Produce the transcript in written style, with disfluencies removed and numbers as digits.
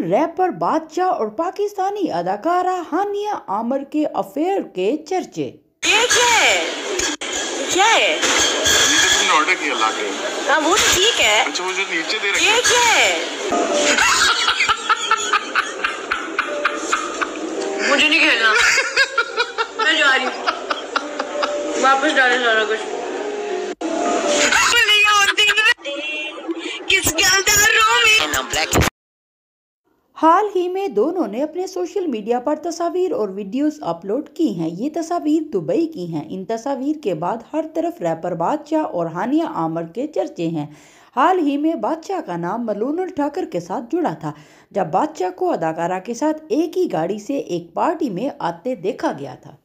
Wrapper बादशाह और पाकिस्तानी अदाकारा हानिया आमिर के अफेयर के चर्चे। ये क्या है? क्या है? ये तो तुमने ऑर्डर किया लाके। हाँ वो तो ठीक है। अच्छा वो जो नीचे दे रखा है। ये क्या है? मुझे नहीं खेलना। मैं जा रही हूँ। वापस डाले सारा कुछ। किस हाल ही में दोनों ने अपने सोशल मीडिया पर तस्वीर और वीडियोस अपलोड की हैं। ये तस्वीर दुबई की हैं। इन तस्वीर के बाद हर तरफ रैपर बादशाह और हानिया आमिर के चर्चे हैं। हाल ही में बादशाह का नाम मलूनल ठाकर के साथ जुड़ा था, जब बादशाह को अदाकारा के साथ एक ही गाड़ी से एक पार्टी में आते देखा गया था।